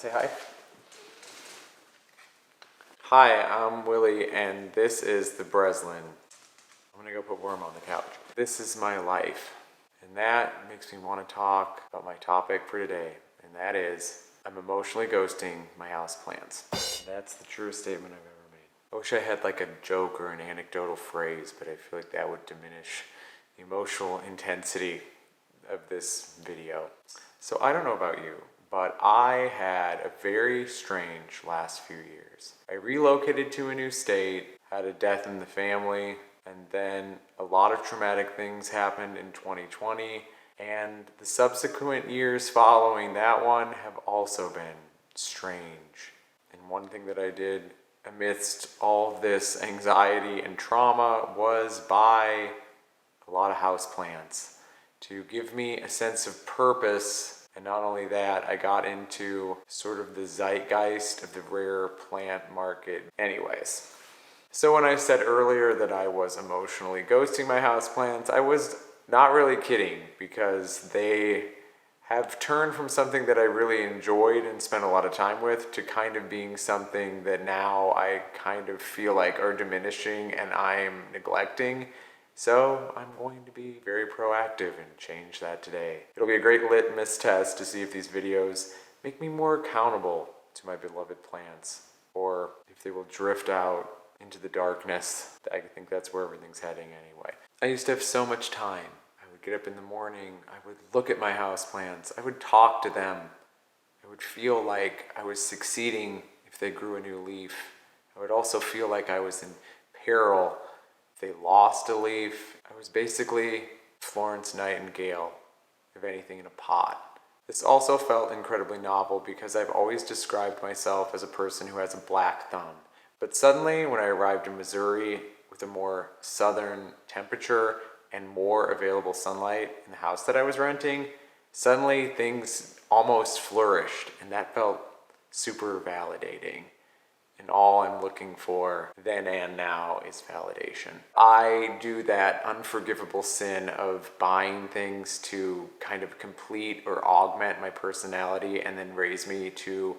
Say hi. Hi, I'm Willie, and this is the Breslin. I'm gonna go put Worm on the couch. This is my life, and that makes me want to talk about my topic for today, and that is I'm emotionally ghosting my houseplants. That's the truest statement I've ever made. I wish I had like a joke or an anecdotal phrase, but I feel like that would diminish the emotional intensity of this video. So I don't know about you, but I had a very strange last few years. I relocated to a new state, had a death in the family, and then a lot of traumatic things happened in 2020, and the subsequent years following that one have also been strange. And one thing that I did amidst all of this anxiety and trauma was buy a lot of houseplants to give me a sense of purpose. And not only that, I got into sort of the zeitgeist of the rare plant market anyways. So when I said earlier that I was emotionally ghosting my houseplants, I was not really kidding, because they have turned from something that I really enjoyed and spent a lot of time with to kind of being something that now I kind of feel like are diminishing and I'm neglecting. So I'm going to be very proactive and change that today. It'll be a great litmus test to see if these videos make me more accountable to my beloved plants, or if they will drift out into the darkness. I think that's where everything's heading anyway. I used to have so much time. I would get up in the morning, I would look at my houseplants, I would talk to them. I would feel like I was succeeding if they grew a new leaf. I would also feel like I was in peril. They lost a leaf. I was basically Florence Nightingale, if anything, in a pot. This also felt incredibly novel because I've always described myself as a person who has a black thumb. But suddenly, when I arrived in Missouri with a more southern temperature and more available sunlight in the house that I was renting, suddenly things almost flourished, and that felt super validating. And all I'm looking for then and now is validation. I do that unforgivable sin of buying things to kind of complete or augment my personality and then raise me to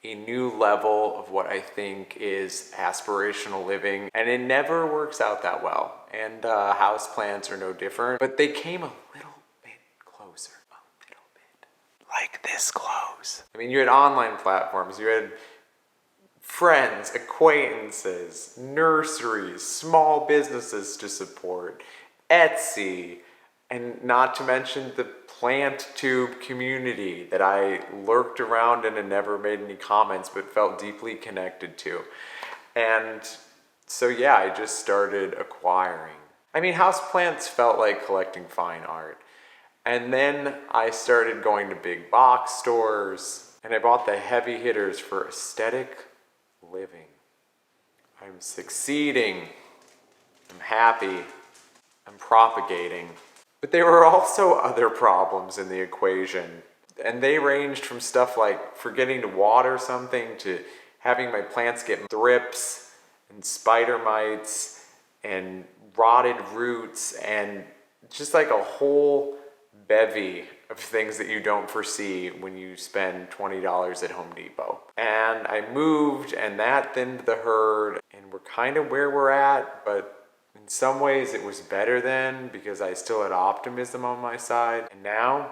a new level of what I think is aspirational living. And it never works out that well. And houseplants are no different, but they came a little bit closer. A little bit. Like this close. I mean, you had online platforms, you had friends, acquaintances, nurseries, small businesses to support, Etsy, and not to mention the plant tube community that I lurked around in and never made any comments but felt deeply connected to. And so yeah, I just started acquiring. I mean, houseplants felt like collecting fine art. And then I started going to big box stores, and I bought the heavy hitters for aesthetic living. I'm succeeding, I'm happy, I'm propagating. But there were also other problems in the equation, and they ranged from stuff like forgetting to water something to having my plants get thrips and spider mites and rotted roots and just like a whole bevy of things that you don't foresee when you spend $20 at Home Depot. And I moved, and that thinned the herd, and we're kind of where we're at, but in some ways it was better then because I still had optimism on my side. And now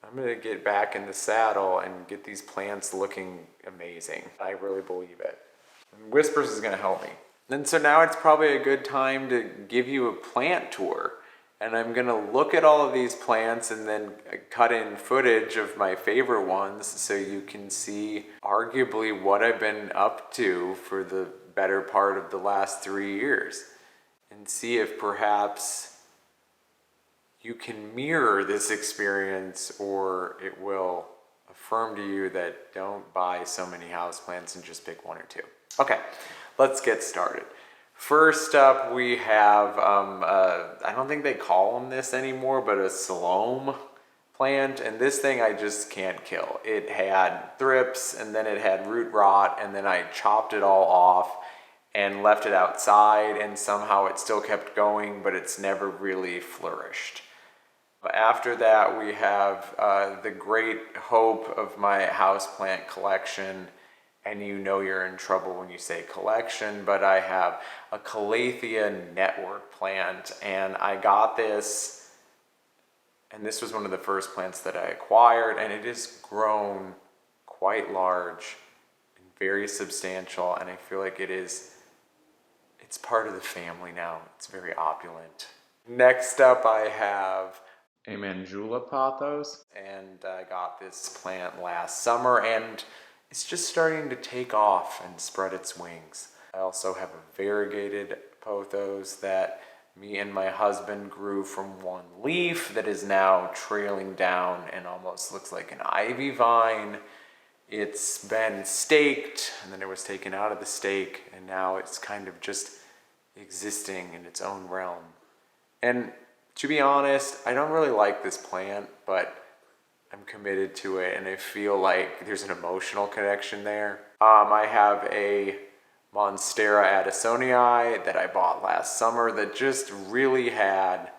I'm gonna get back in the saddle and get these plants looking amazing. I really believe it. And Whispers is gonna help me. And so now it's probably a good time to give you a plant tour. And I'm gonna look at all of these plants and then cut in footage of my favorite ones so you can see arguably what I've been up to for the better part of the last 3 years. And see if perhaps you can mirror this experience, or it will affirm to you that don't buy so many houseplants and just pick one or two. Okay, let's get started. First up, we have, I don't think they call them this anymore, but a Selloum plant. And this thing I just can't kill. It had thrips, and then it had root rot, and then I chopped it all off and left it outside, and somehow it still kept going, but it's never really flourished. After that, we have the great hope of my houseplant collection. And you know you're in trouble when you say collection, but I have a Calathea Network plant, and I got this, and this was one of the first plants that I acquired, and it has grown quite large and very substantial, and I feel like it's part of the family now. It's very opulent. Next up, I have a Manjula Pothos, and I got this plant last summer, and it's just starting to take off and spread its wings. I also have a variegated Pothos that me and my husband grew from one leaf that is now trailing down and almost looks like an ivy vine. It's been staked, and then it was taken out of the stake, and now it's kind of just existing in its own realm. And to be honest, I don't really like this plant, but I'm committed to it, and I feel like there's an emotional connection there. I have a Monstera Adansonii that I bought last summer that just really had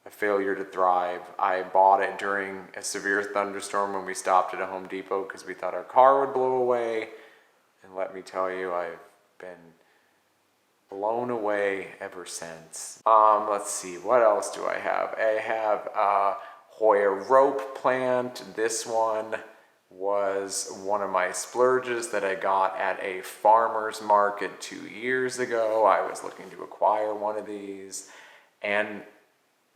a failure to thrive. I bought it during a severe thunderstorm when we stopped at a Home Depot because we thought our car would blow away. And let me tell you, I've been blown away ever since. Let's see, what else do I have? I have a Hoya Rope plant. This one was one of my splurges that I got at a farmer's market 2 years ago. I was looking to acquire one of these, and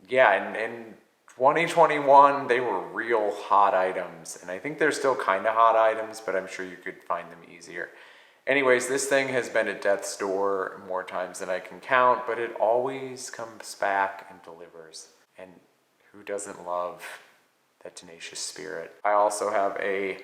yeah, in 2021 they were real hot items, and I think they're still kind of hot items, but I'm sure you could find them easier. Anyways, this thing has been at death's door more times than I can count, but it always comes back and delivers. And who doesn't love that tenacious spirit? I also have a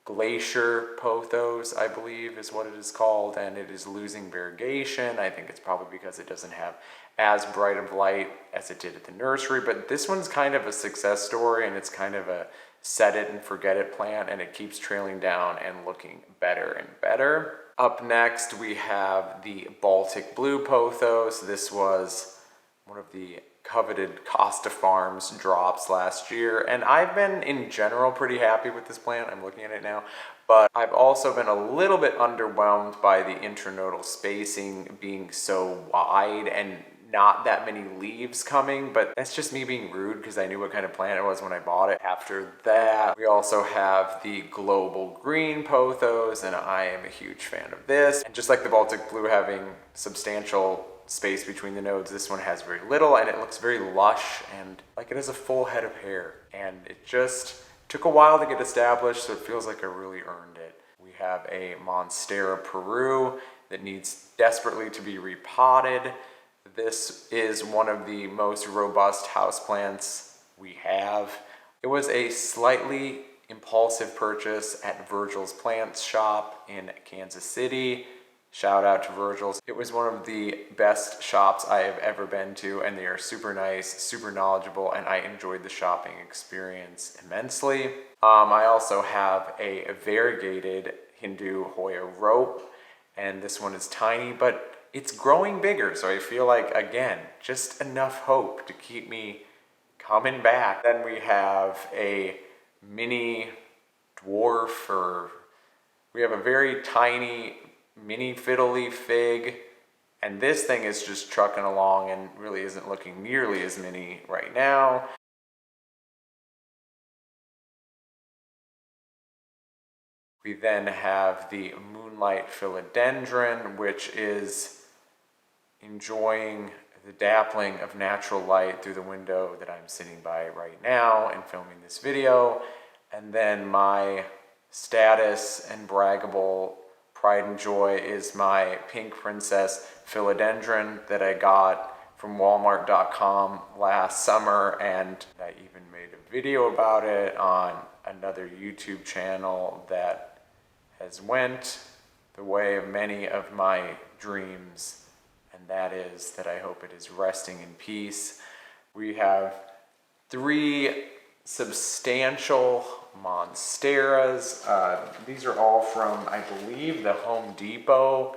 Glacier Pothos, I believe is what it is called, and it is losing variegation. I think it's probably because it doesn't have as bright of light as it did at the nursery, but this one's kind of a success story, and it's kind of a set it and forget it plant, and it keeps trailing down and looking better and better. Up next, we have the Baltic Blue Pothos. This was one of the coveted Costa Farms drops last year, and I've been in general pretty happy with this plant. I'm looking at it now, but I've also been a little bit underwhelmed by the internodal spacing being so wide and not that many leaves coming, but that's just me being rude because I knew what kind of plant it was when I bought it. After that, we also have the Global Green Pothos, and I am a huge fan of this. And just like the Baltic Blue having substantial space between the nodes, this one has very little, and it looks very lush and like it has a full head of hair. And it just took a while to get established, so it feels like I really earned it. We have a Monstera Peru that needs desperately to be repotted. This is one of the most robust houseplants we have. It was a slightly impulsive purchase at Virgil's Plant Shop in Kansas City. Shout out to Virgil's. It was one of the best shops I have ever been to, and they are super nice, super knowledgeable, and I enjoyed the shopping experience immensely. I also have a variegated Hindu Hoya Rope, and this one is tiny, but it's growing bigger, so I feel like, again, just enough hope to keep me coming back. Then we have a mini dwarf, or we have a very tiny mini fiddle leaf fig, and this thing is just trucking along and really isn't looking nearly as mini right now. We then have the Moonlight Philodendron, which is enjoying the dappling of natural light through the window that I'm sitting by right now and filming this video. And then my status and braggable pride and joy is my Pink Princess Philodendron that I got from Walmart.com last summer, and I even made a video about it on another YouTube channel that has went the way of many of my dreams, and that is that I hope it is resting in peace. We have 3 substantial Monsteras. These are all from, I believe, the Home Depot,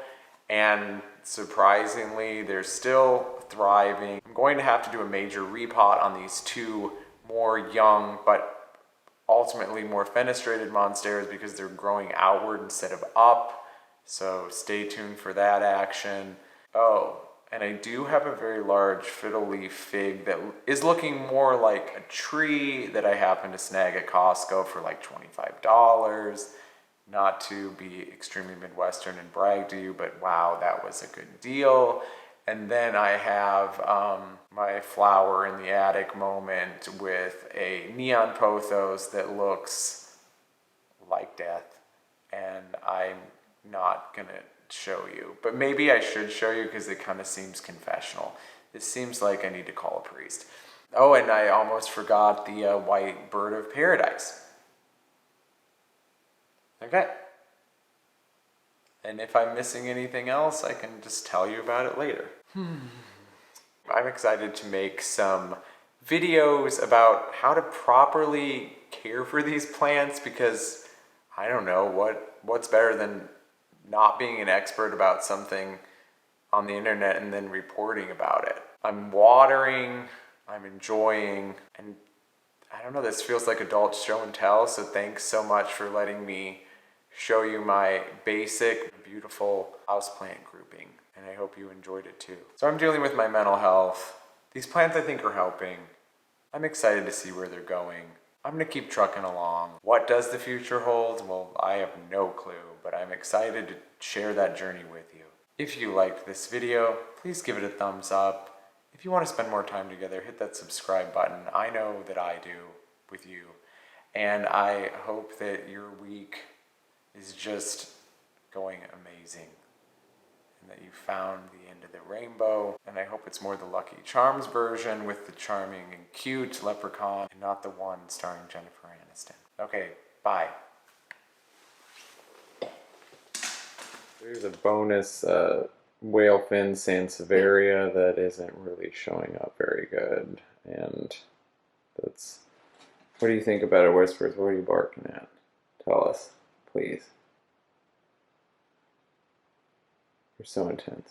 and surprisingly, they're still thriving. I'm going to have to do a major repot on these 2 more young, but ultimately more fenestrated monsteras because they're growing outward instead of up. So stay tuned for that action. Oh, and I do have a very large fiddle leaf fig that is looking more like a tree that I happened to snag at Costco for like $25. Not to be extremely Midwestern and brag to you, but wow, that was a good deal. And then I have my flower in the attic moment with a neon pothos that looks like death. And I'm not gonna show you, but maybe I should show you because it kind of seems confessional. It seems like I need to call a priest. Oh, and I almost forgot the white bird of paradise. Okay. And if I'm missing anything else, I can just tell you about it later. I'm excited to make some videos about how to properly care for these plants because I don't know what's better than not being an expert about something on the internet and then reporting about it. I'm watering, I'm enjoying, and I don't know, this feels like adult show and tell, so thanks so much for letting me show you my basic, beautiful houseplant grouping, and I hope you enjoyed it too. So I'm dealing with my mental health. These plants I think are helping. I'm excited to see where they're going. I'm gonna keep trucking along. What does the future hold? Well, I have no clue, but I'm excited to share that journey with you. If you liked this video, please give it a thumbs up. If you want to spend more time together, hit that subscribe button. I know that I do with you. And I hope that your week is just going amazing and that you found the end of the rainbow. And I hope it's more the Lucky Charms version with the charming and cute leprechaun and not the one starring Jennifer Aniston. Okay, bye. There's a bonus whale fin sansevieria that isn't really showing up very good. And that's... What do you think about it, Whispers? What are you barking at? Tell us, please. You're so intense.